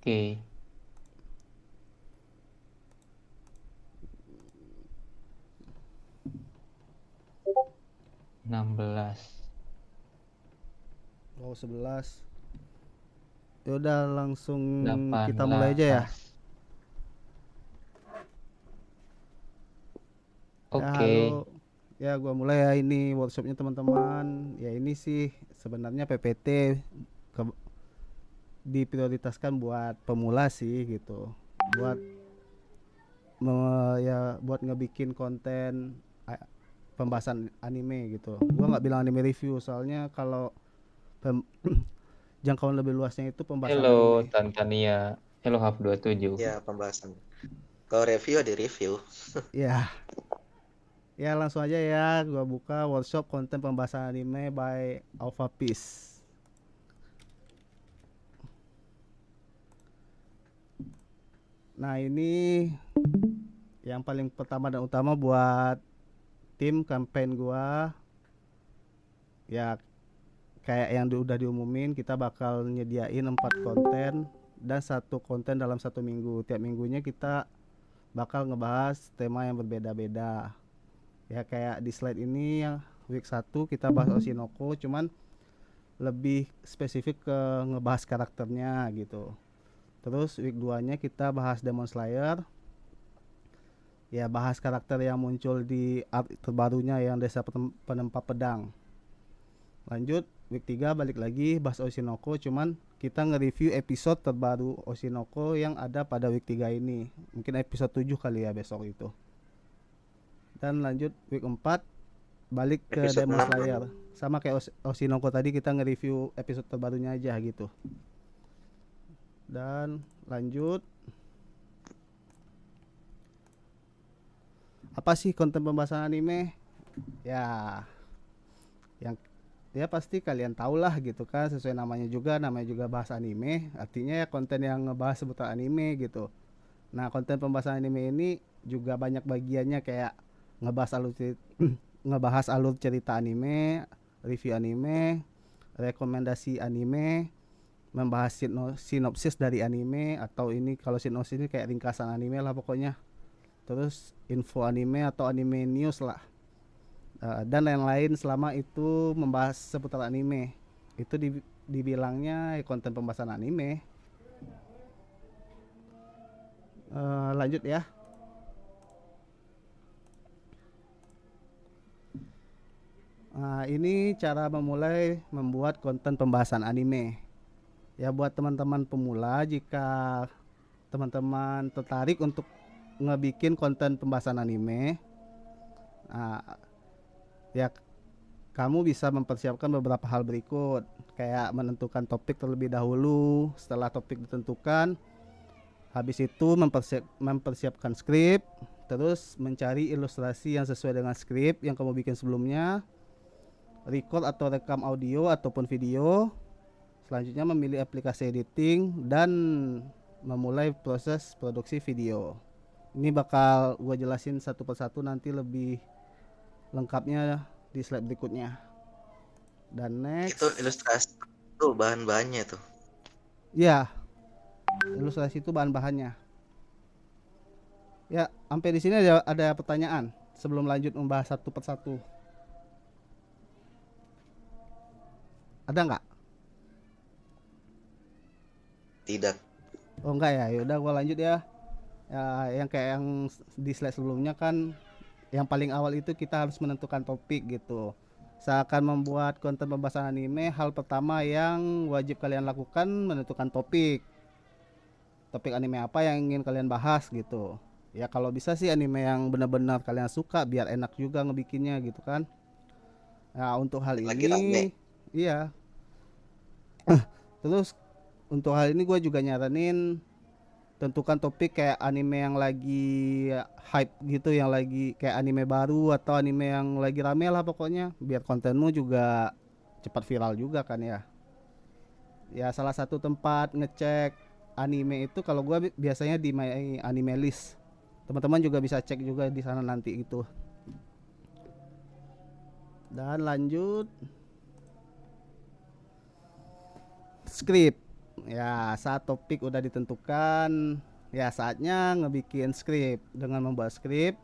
Oke, 16. Oh, 11. Ya udah langsung kita mulai aja ya. 18. Ya Oke. halo. Ya gua mulai ya, ini workshopnya teman-teman. Ya ini sih sebenarnya PPT ke- diprioritaskan buat pemula sih gitu. Buat ya buat ngebikin konten pembahasan anime gitu. Gua nggak bilang anime review soalnya kalau pem- jangkauan lebih luasnya itu pembahasan Hello, anime. Tantania. Hello, Hub 27. Ya, pembahasan. Kalau review di review. Ya, ya langsung aja ya, gua buka workshop konten pembahasan anime by Alpha Peace. Nah, ini yang paling pertama dan utama buat tim campaign gua, ya kayak yang udah diumumin, kita bakal nyediain 4 konten dan satu konten dalam satu minggu. Tiap minggunya kita bakal ngebahas tema yang berbeda-beda. Ya kayak di slide ini yang week 1 kita bahas Oshinoko, cuman lebih spesifik ke ngebahas karakternya gitu. Terus week 2-nya kita bahas Demon Slayer. Ya bahas karakter yang muncul di art terbarunya yang Desa Penempa Pedang. Lanjut week 3 balik lagi bahas Oshinoko, cuman kita nge-review episode terbaru Oshinoko yang ada pada week 3 ini. Mungkin episode 7 kali ya besok itu. Dan lanjut week 4 balik ke Episode Demon 6. Slayer. Sama kayak Oshinoko tadi, kita nge-review episode terbarunya aja gitu. Dan lanjut, apa sih konten pembahasan anime? Ya, yang ya pasti kalian tahu lah gitu kan, sesuai namanya juga bahas anime, artinya ya konten yang ngebahas seputar anime gitu. Nah, konten pembahasan anime ini juga banyak bagiannya, kayak ngebahas alur cerita, ngebahas alur cerita anime, review anime, rekomendasi anime, membahas sinopsis dari anime, atau ini kalau sinopsis ini kayak ringkasan anime lah pokoknya. Terus info anime atau anime news lah. Dan lain-lain selama itu membahas seputar anime. Itu dibilangnya konten pembahasan anime. Lanjut ya. Nah, ini cara memulai membuat konten pembahasan anime. Ya buat teman-teman pemula, jika teman-teman tertarik untuk ngebikin konten pembahasan anime, nah, ya kamu bisa mempersiapkan beberapa hal berikut, kayak menentukan topik terlebih dahulu. Setelah topik ditentukan, habis itu mempersiapkan skrip, terus mencari ilustrasi yang sesuai dengan skrip yang kamu bikin sebelumnya, record atau rekam audio ataupun video. Selanjutnya memilih aplikasi editing dan memulai proses produksi video. Ini bakal gue jelasin satu persatu nanti lebih lengkapnya di slide berikutnya. Dan Itu next, ilustrasi tuh bahan-bahannya tuh. ya ilustrasi itu bahan-bahannya. Ya, sampai di sini ada pertanyaan sebelum lanjut membahas satu persatu. Ada nggak? Tidak. Oh enggak ya, yaudah gua lanjut ya. Ya, yang kayak yang di slide sebelumnya kan, yang paling awal itu kita harus menentukan topik gitu. Seakan membuat konten pembahasan anime, hal pertama yang wajib kalian lakukan menentukan topik. Topik anime apa yang ingin kalian bahas gitu. Ya kalau bisa sih anime yang benar-benar kalian suka, biar enak juga ngebikinnya gitu kan. Nah, untuk hal Lagi rame. ini, iya. Terus untuk hal ini gue juga nyaranin tentukan topik kayak anime yang lagi hype gitu, yang lagi kayak anime baru atau anime yang lagi rame lah pokoknya, biar kontenmu juga cepat viral juga kan ya. Ya salah satu tempat ngecek anime itu kalau gue biasanya di My Anime List. Teman-teman juga bisa cek juga di sana nanti itu. Dan lanjut, script. Ya, saat topik udah ditentukan, ya saatnya ngebikin skrip. Dengan membuat skrip,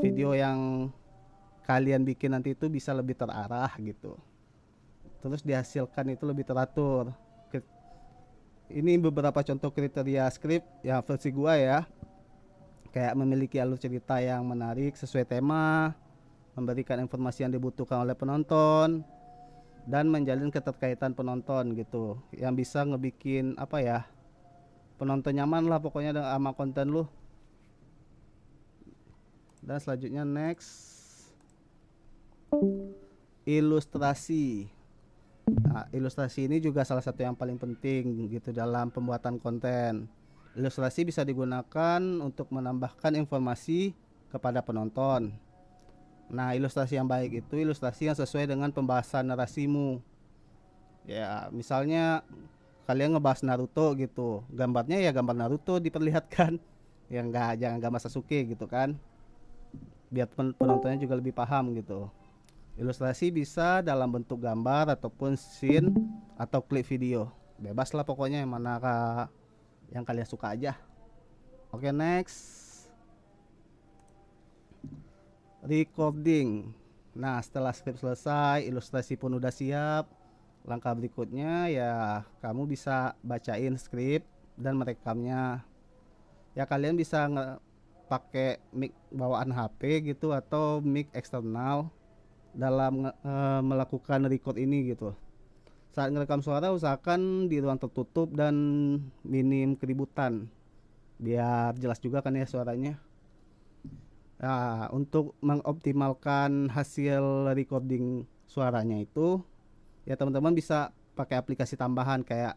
video yang kalian bikin nanti itu bisa lebih terarah gitu. Terus dihasilkan itu lebih teratur. Ini beberapa contoh kriteria skrip yang versi gua ya. Kayak memiliki alur cerita yang menarik sesuai tema, memberikan informasi yang dibutuhkan oleh penonton, dan menjalin keterkaitan penonton gitu. Yang bisa ngebikin apa ya? Penonton nyaman lah pokoknya sama konten lu. Dan selanjutnya next, ilustrasi. Nah, ilustrasi ini juga salah satu yang paling penting gitu dalam pembuatan konten. Ilustrasi bisa digunakan untuk menambahkan informasi kepada penonton. Nah, ilustrasi yang baik itu ilustrasi yang sesuai dengan pembahasan narasimu. Ya, misalnya kalian ngebahas Naruto gitu, gambarnya ya gambar Naruto diperlihatkan. Ya enggak, jangan gambar Sasuke gitu kan. Biar penontonnya juga lebih paham gitu. Ilustrasi bisa dalam bentuk gambar ataupun scene atau klip video. Bebas lah pokoknya yang mana yang kalian suka aja. Oke, next. Recording. Nah, setelah skrip selesai, ilustrasi pun udah siap. Langkah berikutnya ya kamu bisa bacain skrip dan merekamnya. Ya kalian bisa pakai mic bawaan HP gitu atau mic eksternal dalam melakukan record ini gitu. Saat ngerekam suara usahakan di ruang tertutup dan minim keributan biar jelas juga kan ya suaranya. Nah, untuk mengoptimalkan hasil recording suaranya itu ya teman-teman bisa pakai aplikasi tambahan kayak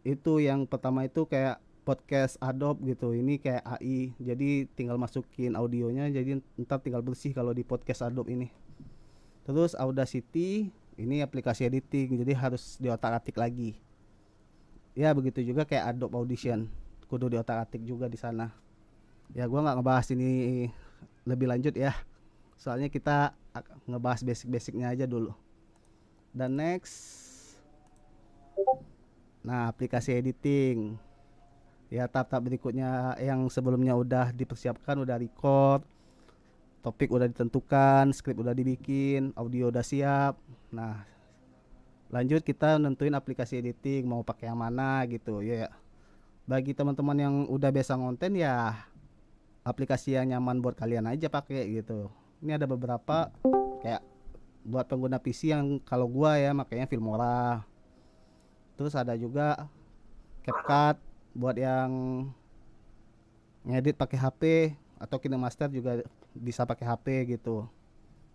itu. Yang pertama itu kayak podcast Adobe gitu. Ini kayak AI. Jadi tinggal masukin audionya, jadi ntar tinggal bersih kalau di podcast Adobe ini. Terus Audacity, ini aplikasi editing, jadi harus diotak-atik lagi. Ya begitu juga kayak Adobe Audition, kudu diotak-atik juga di sana. Ya gua nggak ngebahas ini lebih lanjut ya, soalnya kita ngebahas basic-basicnya aja dulu. Dan next, nah aplikasi editing. Ya tahap-tahap berikutnya yang sebelumnya udah dipersiapkan, udah record, topik udah ditentukan, skrip udah dibikin, audio udah siap. Nah, lanjut kita nentuin aplikasi editing mau pakai yang mana gitu ya. Bagi teman-teman yang udah biasa ngonten ya aplikasi yang nyaman buat kalian aja pakai gitu. Ini ada beberapa kayak buat pengguna PC yang kalau gua ya makanya Filmora. Terus ada juga CapCut buat yang ngedit pakai HP, atau KineMaster juga bisa pakai HP gitu.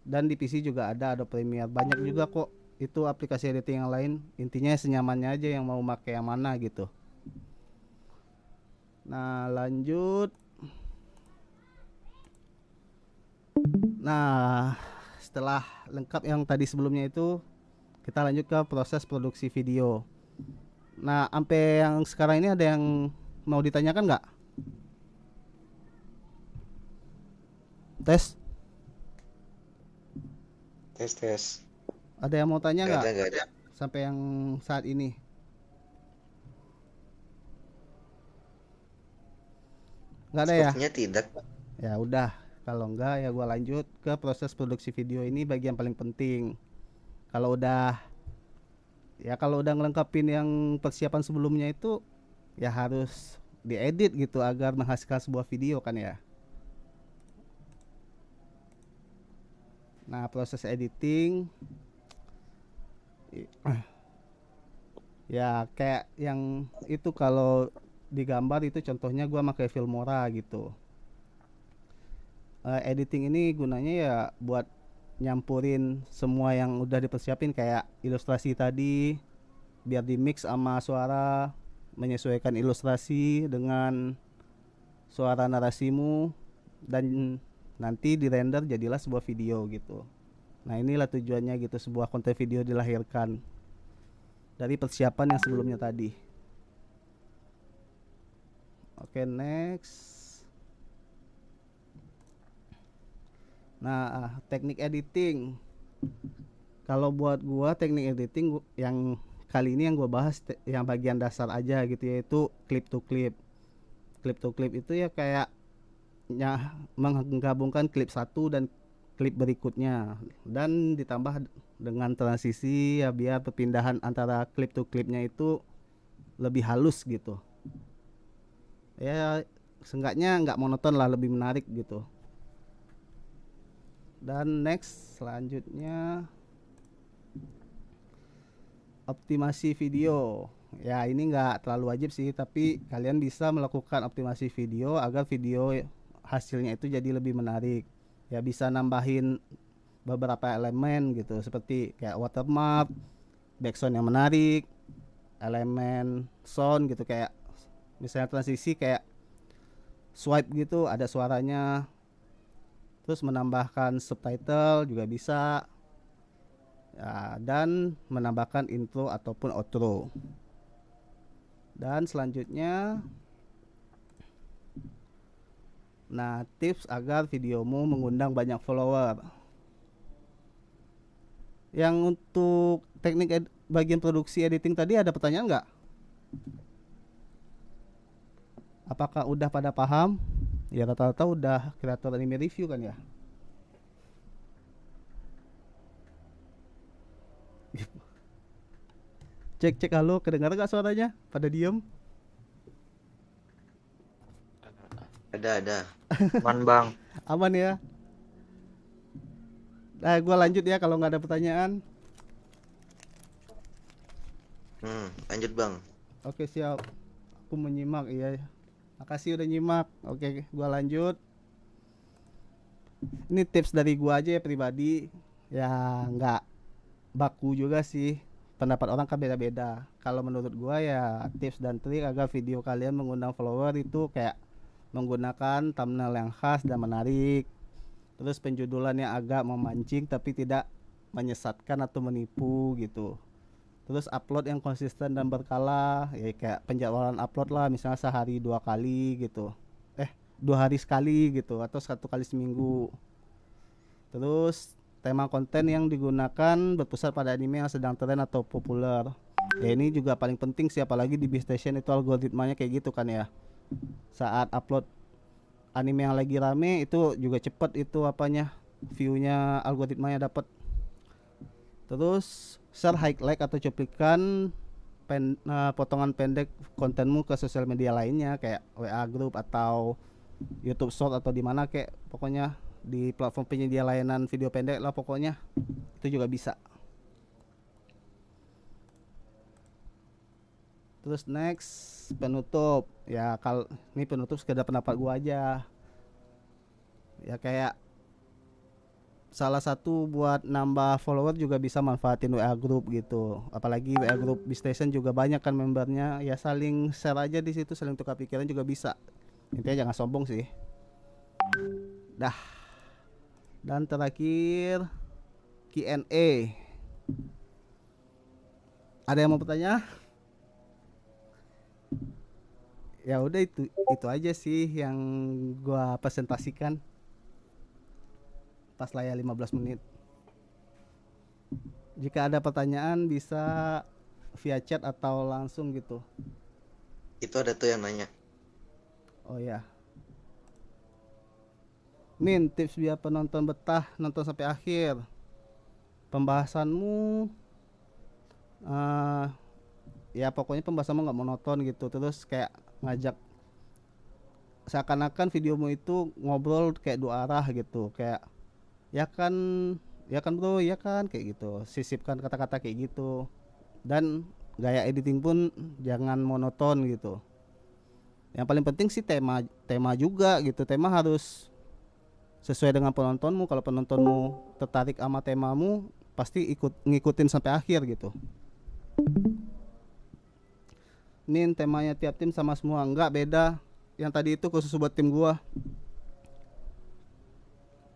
Dan di PC juga ada Adobe Premiere. Banyak juga kok itu aplikasi editing yang lain. Intinya senyamannya aja yang mau pakai yang mana gitu. Nah, lanjut. Nah, setelah lengkap yang tadi sebelumnya itu, kita lanjut ke proses produksi video. Nah, sampai yang sekarang ini ada yang mau ditanyakan nggak? Tes? Tes. Ada yang mau tanya nggak? Gak ada. Sampai yang saat ini? Nggak ada ya? Sepertinya tidak. Ya udah, kalau enggak ya gua lanjut ke proses produksi video. Ini bagian paling penting. Kalau udah ngelengkapin yang persiapan sebelumnya itu ya harus diedit gitu agar menghasilkan sebuah video kan ya. Nah, proses editing ya kayak yang itu, kalau di gambar itu contohnya gua pakai Filmora gitu. Editing ini gunanya ya buat nyampurin semua yang udah dipersiapin kayak ilustrasi tadi biar di mix sama suara, menyesuaikan ilustrasi dengan suara narasimu, dan nanti di render jadilah sebuah video gitu. Nah, inilah tujuannya gitu sebuah konten video dilahirkan dari persiapan yang sebelumnya tadi. Oke, next. Nah, teknik editing. Kalau buat gua teknik editing yang kali ini yang gue bahas yang bagian dasar aja gitu, yaitu clip to clip. Clip to clip itu ya kayak menggabungkan klip satu dan klip berikutnya, dan ditambah dengan transisi ya biar perpindahan antara klip to klipnya itu lebih halus gitu. Ya seenggaknya nggak monoton lah, lebih menarik gitu. Dan next selanjutnya optimasi video. Ya ini nggak terlalu wajib sih, tapi kalian bisa melakukan optimasi video agar video hasilnya itu jadi lebih menarik. Ya bisa nambahin beberapa elemen gitu, seperti kayak watermark, background yang menarik, elemen sound gitu, kayak misalnya transisi kayak swipe gitu ada suaranya. Terus menambahkan subtitle juga bisa ya, dan menambahkan intro ataupun outro. Dan selanjutnya, nah, tips agar videomu mengundang banyak follower. Yang untuk teknik bagian produksi editing tadi ada pertanyaan nggak? Apakah udah pada paham? Ya rata-rata udah kreator anime review kan ya. Cek halo, kedengaran gak suaranya? Pada diem? Ada. Man bang. Aman ya? Nah, gue lanjut ya kalau nggak ada pertanyaan. Lanjut bang. Oke siap. Aku menyimak, iya. Makasih udah nyimak. Oke, gue lanjut. Ini tips dari gue aja ya pribadi. Ya nggak baku juga sih. Pendapat orang kan beda-beda. Kalau menurut gua ya tips dan trik agar video kalian mengundang follower itu kayak menggunakan thumbnail yang khas dan menarik. Terus penjudulan yang agak memancing tapi tidak menyesatkan atau menipu gitu. Terus upload yang konsisten dan berkala, ya kayak penjadwalan upload lah, misalnya sehari 2 kali gitu. 2 hari sekali gitu, atau 1 kali seminggu. Terus tema konten yang digunakan berpusat pada anime yang sedang tren atau populer. Ya ini juga paling penting sih, apalagi di Beastation itu algoritmanya kayak gitu kan ya. Saat upload anime yang lagi rame itu juga cepet itu apanya, view-nya, algoritmanya dapat. Terus share highlight atau cuplikan potongan pendek kontenmu ke sosial media lainnya kayak WA group atau YouTube Short atau di mana kayak pokoknya di platform penyedia layanan video pendek lah pokoknya, itu juga bisa. Terus next penutup ya, kalau ini penutup sekedar pendapat gua aja ya, kayak salah satu buat nambah follower juga bisa manfaatin WA group gitu, apalagi WA group Beastation juga banyak kan membernya ya, saling share aja di situ, saling tukar pikiran juga bisa. Intinya jangan sombong sih. Dah. Dan terakhir Q&A. Ada yang mau bertanya? Ya udah itu aja sih yang gua presentasikan pas layar 15 menit. Jika ada pertanyaan bisa via chat atau langsung gitu. Itu ada tuh yang nanya. Oh ya. Min, tips biar penonton betah nonton sampai akhir. Pembahasanmu ya pokoknya pembahasanmu nggak monoton gitu, terus kayak ngajak seakan-akan videomu itu ngobrol kayak dua arah gitu, kayak ya kan bro, ya kan kayak gitu, sisipkan kata-kata kayak gitu. Dan gaya editing pun jangan monoton gitu. Yang paling penting sih tema juga gitu, tema harus sesuai dengan penontonmu. Kalau penontonmu tertarik sama temamu, pasti ngikutin sampai akhir gitu. Ini temanya tiap tim sama semua, enggak beda. Yang tadi itu khusus buat tim gua.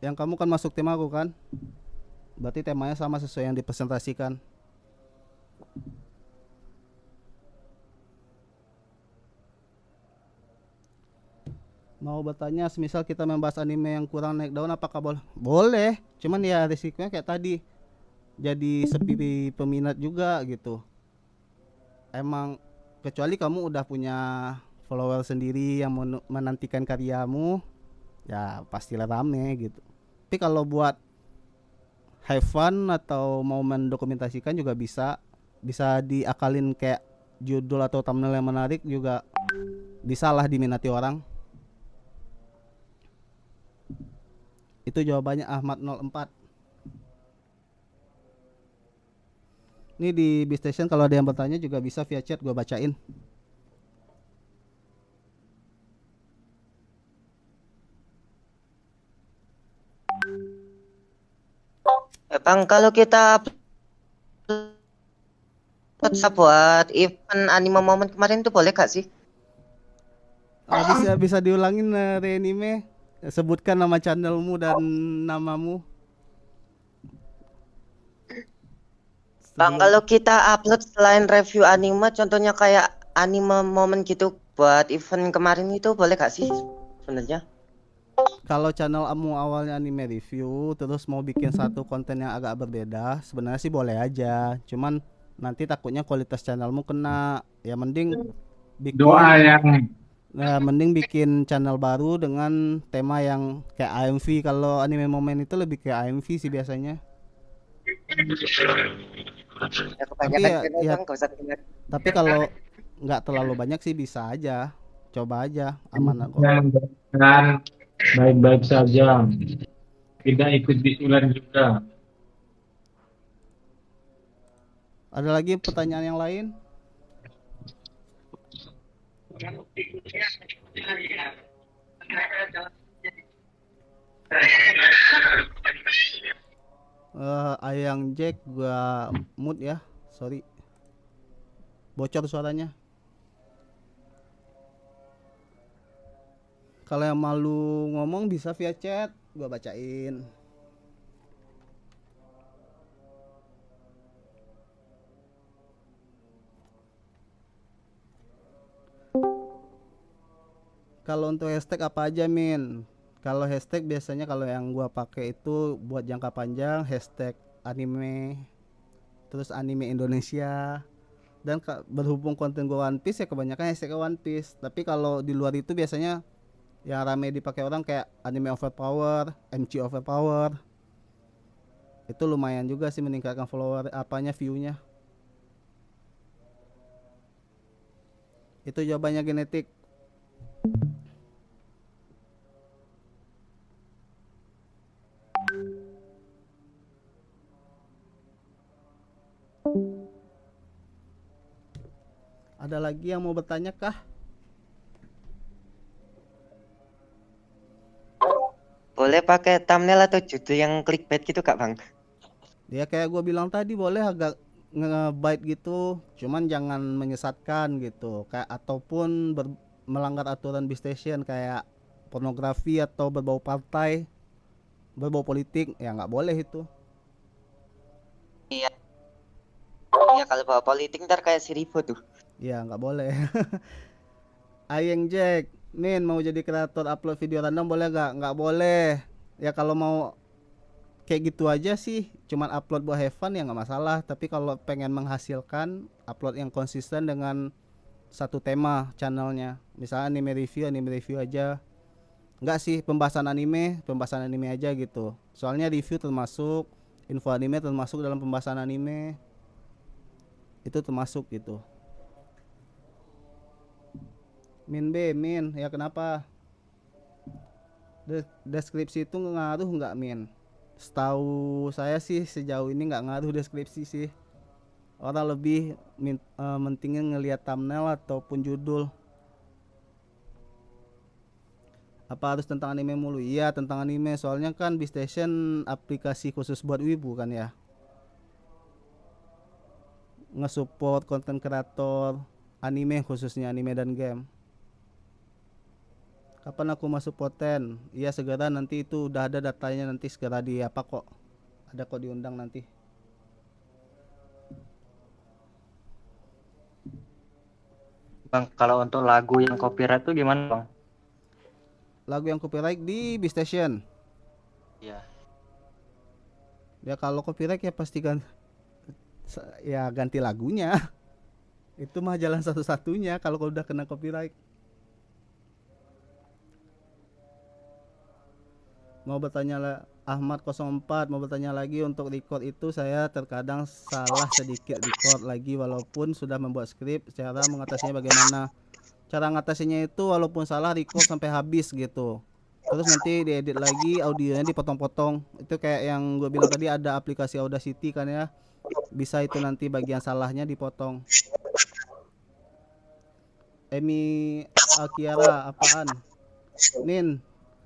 Yang kamu kan masuk tim aku kan, berarti temanya sama sesuai yang dipresentasikan. Mau bertanya, semisal kita membahas anime yang kurang naik daun, apakah boleh? Boleh, cuman ya risikonya kayak tadi, jadi sepi peminat juga gitu. emang kecuali kamu udah punya follower sendiri yang menantikan karyamu, ya pastilah rame gitu. Tapi kalau buat have fun atau mau mendokumentasikan juga bisa diakalin kayak judul atau thumbnail yang menarik juga bisa lah diminati orang. Itu jawabannya Ahmad 04. Ini di B-Station kalau ada yang bertanya juga bisa via chat, gua bacain. Bang, kalau kita buat event anime moment kemarin tuh boleh gak sih? Bisa diulangin Renime, sebutkan nama channelmu dan namamu. Bang, kalau kita upload selain review anime, contohnya kayak anime moment gitu buat event kemarin itu boleh gak sih sebenarnya? Kalau channel kamu awalnya anime review, terus mau bikin satu konten yang agak berbeda, sebenarnya sih boleh aja. Cuman nanti takutnya kualitas channelmu kena. Ya mending bikin channel baru dengan tema yang kayak AMV. Kalau anime moment itu lebih kayak AMV sih biasanya. Ya, kebanyakan ya, gak usah dengar. Tapi kalau nggak terlalu banyak sih bisa aja. Coba aja, aman kok. Dan baik-baik saja, tidak ikut bisulan juga. Ada lagi pertanyaan yang lain? Ayang Jack gua mood ya, sorry, bocor suaranya. Kalau yang malu ngomong bisa via chat, gua bacain. Kalau untuk hashtag apa aja Min? Kalau hashtag biasanya kalau yang gua pakai itu buat jangka panjang hashtag anime, terus anime Indonesia, dan berhubung konten gua One Piece ya kebanyakan hashtag One Piece. Tapi kalau di luar itu biasanya yang rame dipakai orang kayak anime overpower, MC overpower. Itu lumayan juga sih meningkatkan follower view-nya. Itu jawabannya genetik. Ada lagi yang mau bertanya kah? Boleh pakai thumbnail atau judul yang clickbait gitu kak bang? Ya kayak gue bilang tadi boleh agak nge-bite gitu, cuman jangan menyesatkan gitu. Kayak ataupun melanggar aturan B-Station kayak pornografi atau berbau partai, berbau politik, ya nggak boleh itu. Iya. Ya kalau bawa politik ntar kayak si Ribo tuh. Ya nggak boleh. Ayeng Jack, Min mau jadi kreator upload video random boleh nggak? Nggak boleh. Ya kalau mau kayak gitu aja sih, cuman upload buat have fun ya nggak masalah. Tapi kalau pengen menghasilkan upload yang konsisten dengan satu tema channelnya, misalnya anime review aja. Nggak sih pembahasan anime aja gitu. Soalnya review termasuk, info anime termasuk dalam pembahasan anime. Itu termasuk gitu. Min, ya kenapa? Deskripsi itu ngaruh nggak Min? Setahu saya sih sejauh ini nggak ngaruh deskripsi sih. Orang lebih mentingin ngelihat thumbnail ataupun judul. Apa harus tentang anime mulu? Iya tentang anime, soalnya kan B-Station aplikasi khusus buat wibu kan ya. Nge-support konten kreator anime, khususnya anime dan game. Kapan aku masuk poten? Iya segera, nanti itu udah ada datanya, nanti segera di apa kok. Ada kok diundang nanti. Bang, kalau untuk lagu yang copyright tuh gimana bang? Lagu yang copyright di B-Station. Iya. Ya kalau copyright ya pasti kan ya ganti lagunya. Itu mah jalan satu-satunya kalau udah kena copyright. Mau bertanya Ahmad 04 mau bertanya lagi, untuk record itu saya terkadang salah sedikit record lagi walaupun sudah membuat skrip. Cara mengatasinya bagaimana? Cara ngatasinya itu walaupun salah record sampai habis gitu. Terus nanti diedit lagi, audionya dipotong-potong. Itu kayak yang gue bilang tadi, ada aplikasi Audacity kan ya. Bisa itu nanti bagian salahnya dipotong. Emi Akiara, apaan? Nin,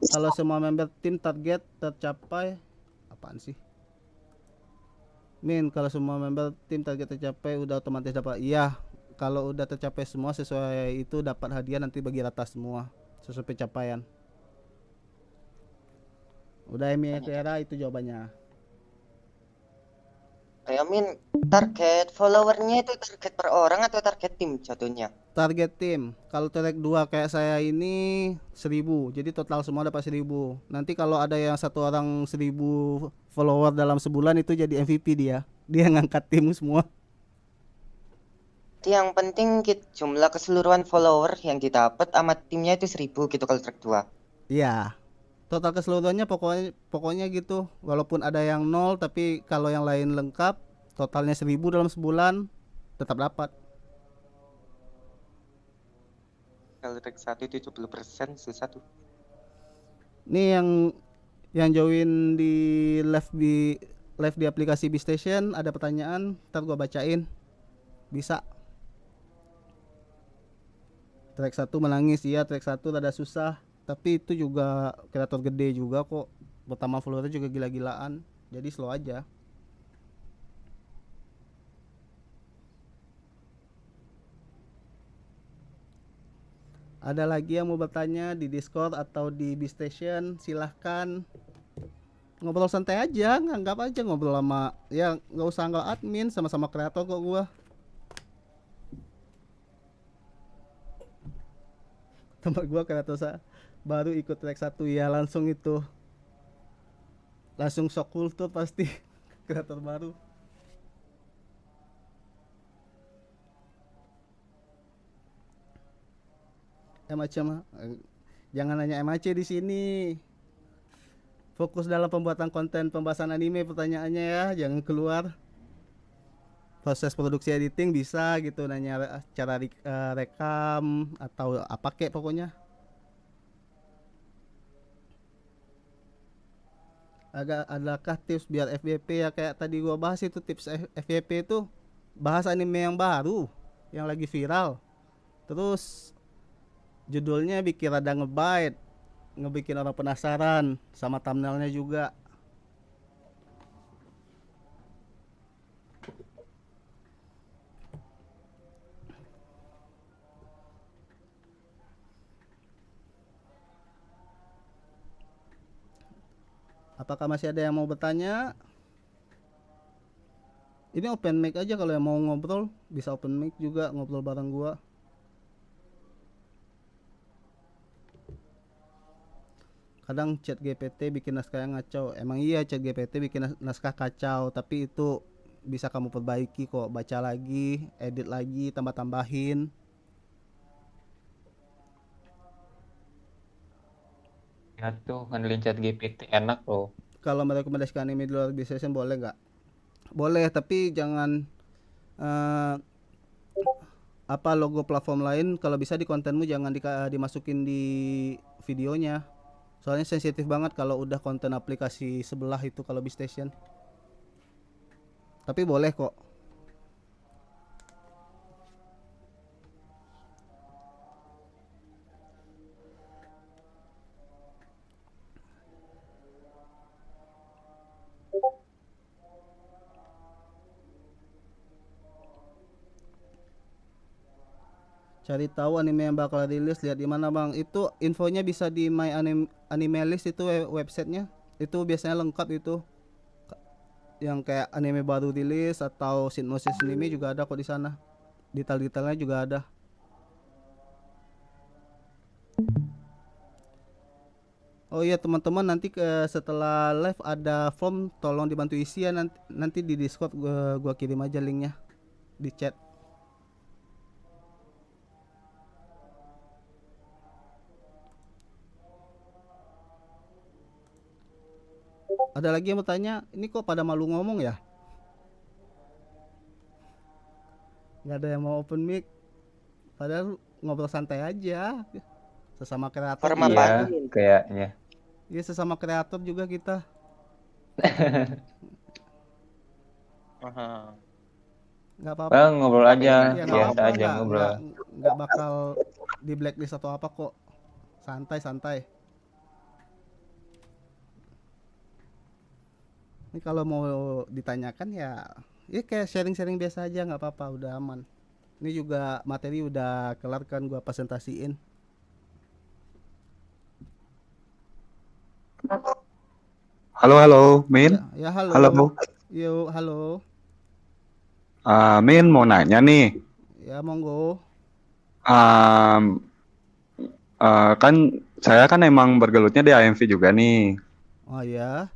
kalau semua member tim target tercapai, apaan sih? Min, kalau semua member tim target tercapai udah otomatis dapat. Iya, kalau udah tercapai semua sesuai itu dapat hadiah nanti bagi rata semua sesuai pencapaian. Udah Emi Akiara, itu jawabannya. Min, target followernya itu target per orang atau target tim jatuhnya? Target tim, kalau track 2 kayak saya ini 1000, jadi total semua dapat 1000. Nanti kalau ada yang satu orang 1000 follower dalam sebulan itu jadi MVP dia. Dia ngangkat tim semua. Yang penting jumlah keseluruhan follower yang didapat sama timnya itu 1000 gitu kalau track 2. Iya. Total keseluruhannya pokoknya gitu. Walaupun ada yang 0 tapi kalau yang lain lengkap, totalnya 1000 dalam sebulan tetap dapat. Kalau track 1 itu 70% susah tuh. Nih yang join di live di aplikasi B-Station ada pertanyaan, ntar gua bacain. Bisa. Track 1 menangis, iya track 1 rada susah. Tapi itu juga kreator gede juga kok. Pertama followernya juga gila-gilaan. Jadi slow aja. Ada lagi yang mau bertanya di Discord atau di B-Station, silahkan. Ngobrol santai aja, nganggap aja ngobrol sama, ya nggak usah anggap admin, sama-sama kreator kok gua. Tempat gua kreator baru ikut track 1 ya, langsung itu. Langsung shock kultur pasti kreator baru. MAC mah jangan nanya MAC di sini. Fokus dalam pembuatan konten pembahasan anime pertanyaannya ya, jangan keluar. Proses produksi editing bisa gitu, nanya cara rekam atau apa kek pokoknya. Adakah tips biar FYP ya, kayak tadi gua bahas itu tips FYP itu bahas anime yang baru yang lagi viral. Terus judulnya bikin rada ngebikin orang penasaran, sama thumbnailnya juga. Apakah masih ada yang mau bertanya? Ini open mic aja, kalau yang mau ngobrol bisa open mic juga, ngobrol bareng gua. Kadang chat GPT bikin naskah yang ngacau. Emang iya, chat GPT bikin naskah kacau, tapi itu bisa kamu perbaiki kok. Baca lagi, edit lagi, tambah-tambahin. Ya tuh ngandelin chat GPT enak loh. Kalau merekomendasikan anime di luar B-Station boleh nggak? Boleh, tapi jangan apa logo platform lain. Kalau bisa di kontenmu jangan dimasukin di videonya. Soalnya sensitif banget kalau udah konten aplikasi sebelah itu kalau B-Station. Tapi boleh kok. Cari tahu anime yang bakal rilis, lihat di mana bang? Itu infonya bisa di My Anime List, itu websitenya. Itu biasanya lengkap itu. Yang kayak anime baru rilis atau synopsis anime juga ada kok di sana. Detail-detailnya juga ada. Oh iya teman-teman, nanti setelah live ada form, tolong dibantu isi ya, nanti di Discord gua kirim aja linknya di chat. Ada lagi yang bertanya, ini kok pada malu ngomong ya? Nggak ada yang mau open mic, padahal ngobrol santai aja. Sesama kreator Forma juga Iya, kita. pagi. kayaknya. Iya, sesama kreator juga kita. Aha. Nggak apa-apa. Bang, ngobrol Tapi aja, Iya, nggak biasa apa-apa, aja ngobrol. nggak bakal di blacklist atau apa kok. Santai-santai. Ini kalau mau ditanyakan ya, ya kayak sharing-sharing biasa aja, nggak apa-apa, udah aman. Ini juga materi udah kelar kan gua presentasiin. Halo, Min. Ya halo. Halo. Yuk, halo. Min mau nanya nih. Ya monggo. Um, kan saya kan emang bergelutnya di AMV juga nih. Oh ya.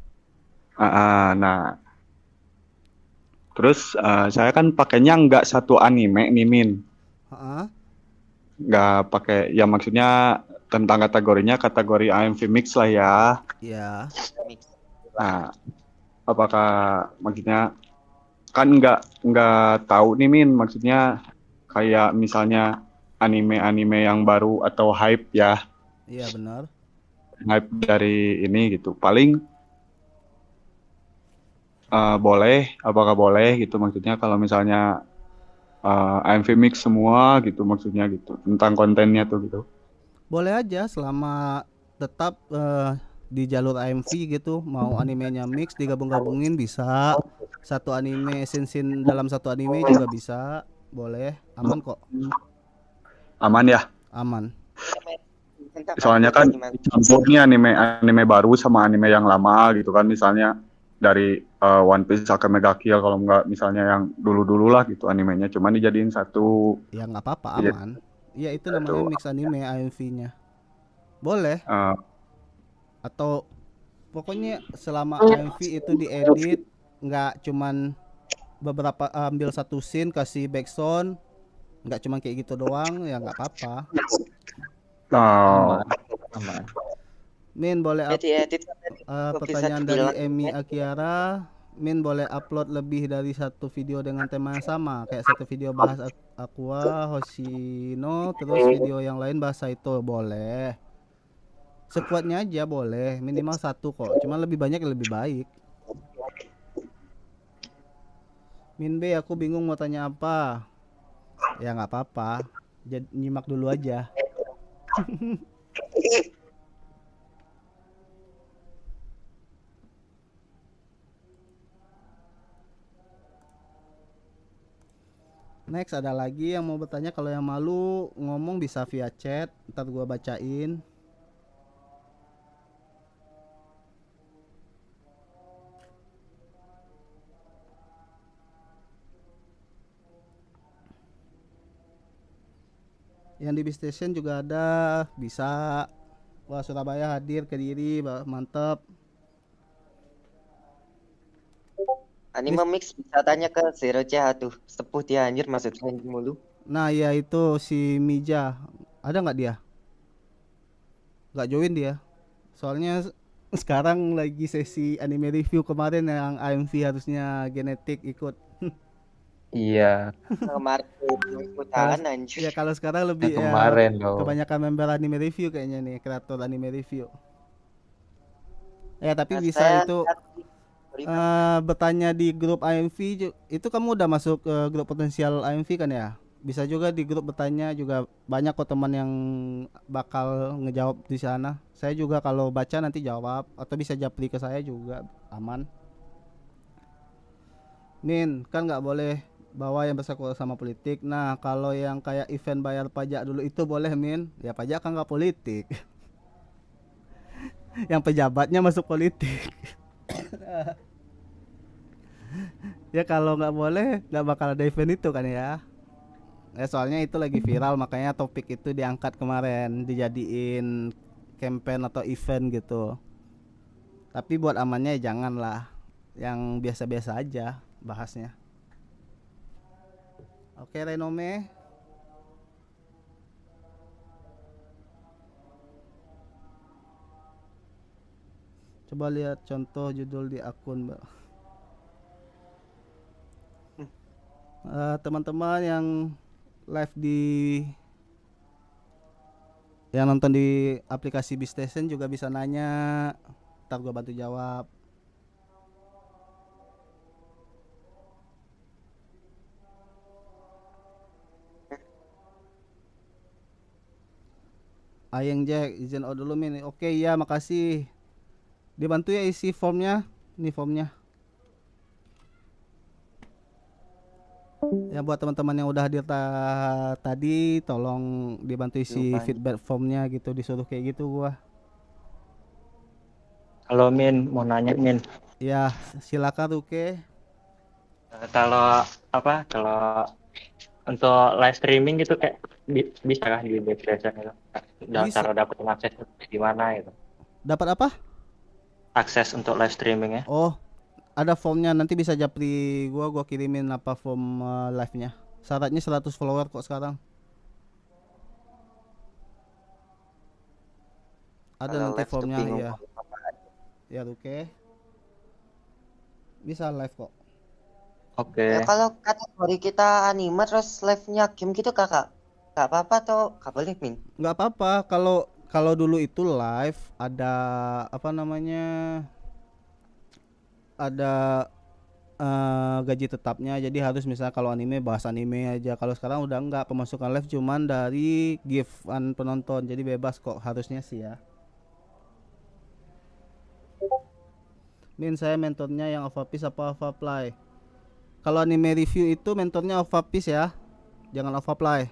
Nah, terus saya kan pakainya nggak satu anime nih, Min. Heeh. Nggak pakai, ya maksudnya tentang kategorinya kategori AMV mix lah ya. Ya. Nah, apakah maksudnya kan nggak tahu nih, Min, maksudnya kayak misalnya anime-anime yang baru atau hype ya, Iya benar. hype dari ini gitu. Paling boleh, apakah boleh gitu maksudnya kalau misalnya AMV mix semua gitu maksudnya gitu tentang kontennya tuh gitu. Boleh aja selama tetap di jalur AMV gitu. Mau animenya mix digabung-gabungin bisa. Satu anime scene dalam satu anime juga bisa. Boleh, aman kok. Aman ya? Aman. Soalnya kan campur nih anime baru sama anime yang lama gitu kan, misalnya dari One Piece sampai Mega Kill, kalau nggak misalnya yang dulu-dulu lah gitu animenya, cuman dijadiin satu. Ya nggak apa-apa, Iya. aman. Ya itu namanya mix anime AMV-nya. Boleh. Eh, Atau pokoknya selama AMV itu diedit, nggak cuman beberapa ambil satu scene kasih backsound, nggak cuman kayak gitu doang, ya nggak apa-apa. oh, Aman. Min boleh Edit pertanyaan dari Emi Akiara. Min boleh upload lebih dari satu video dengan tema yang sama, kayak satu video bahas Aqua, Hoshino, terus video yang lain bahasa itu boleh. Sekuatnya aja boleh, minimal satu kok. Cuma lebih banyak lebih baik. Min B, aku bingung mau tanya apa. Ya nggak apa-apa. Nyimak dulu aja. Next ada lagi yang mau bertanya, kalau yang malu ngomong bisa via chat, ntar gua bacain. Yang di Station juga ada, bisa. Wah, Surabaya hadir, Kediri, mantep. Anime mix bisa tanya ke Zero CH tuh. Sepuh dia anjir maksudnya mulu. Nah ya itu si Mija, ada nggak dia? Nggak join dia. Soalnya sekarang lagi sesi anime review, kemarin yang AMV harusnya genetik ikut. Iya, Kemarin ikutan anjir. Ya kalau sekarang lebih ya, kemarin loh. kebanyakan member anime review kayaknya nih, kreator anime review. Ya tapi Nah, bisa saya itu bertanya di grup AMV. Itu kamu udah masuk ke grup potensial AMV kan ya? Bisa juga di grup bertanya, juga banyak kok teman yang bakal ngejawab di sana. Saya juga kalau baca nanti jawab, atau bisa japri ke saya juga aman. Min, kan nggak boleh bawa yang bersangkutan sama politik. Nah, kalau yang kayak event bayar pajak dulu itu boleh, Min. Ya pajak kan nggak politik. Yang pejabatnya masuk politik. Ya kalau nggak boleh nggak bakal ada event itu kan ya. Soalnya itu lagi viral, makanya topik itu diangkat kemarin, dijadiin campaign atau event gitu. Tapi buat amannya ya janganlah, yang biasa-biasa aja bahasnya. Oke, Renome. Coba lihat contoh judul di akun, Mbak. Teman-teman yang live yang nonton di aplikasi Bistation juga bisa nanya, ntar gua bantu jawab. Ayeng Jack, izin out dulu Min. Oke, iya makasih. Dibantu ya isi formnya. Ini formnya. Ya buat teman-teman yang udah hadir tadi, tolong dibantu isi feedback formnya gitu, disuruh kayak gitu gua. Halo Min, mau nanya Min. Ya, silakan Ruke. Kalau untuk live streaming gitu kayak bisa kah di Bistation itu? Bisa. Cara dapetin akses gimana gitu? Dapat apa? Akses untuk live streaming ya? Oh, ada formnya, nanti bisa japri gua kirimin apa form live-nya. Syaratnya 100 follower kok sekarang. Ada Kalau nanti live tuh formnya bingung ya. mau apa. Ya Ruke. Bisa live kok. Oke. Ya kalau kategori kita anime terus live-nya game gitu kakak, nggak apa-apa atau nggak boleh Min? Nggak apa-apa kalau dulu itu live ada apa namanya, ada gaji tetapnya, jadi harus misalnya kalau anime bahas anime aja. Kalau sekarang udah enggak, pemasukan live cuman dari gift-an penonton, jadi bebas kok harusnya sih ya. Min, saya mentornya yang Overpiece apa Overplay? Kalau anime review itu mentornya Overpiece ya, jangan Overplay.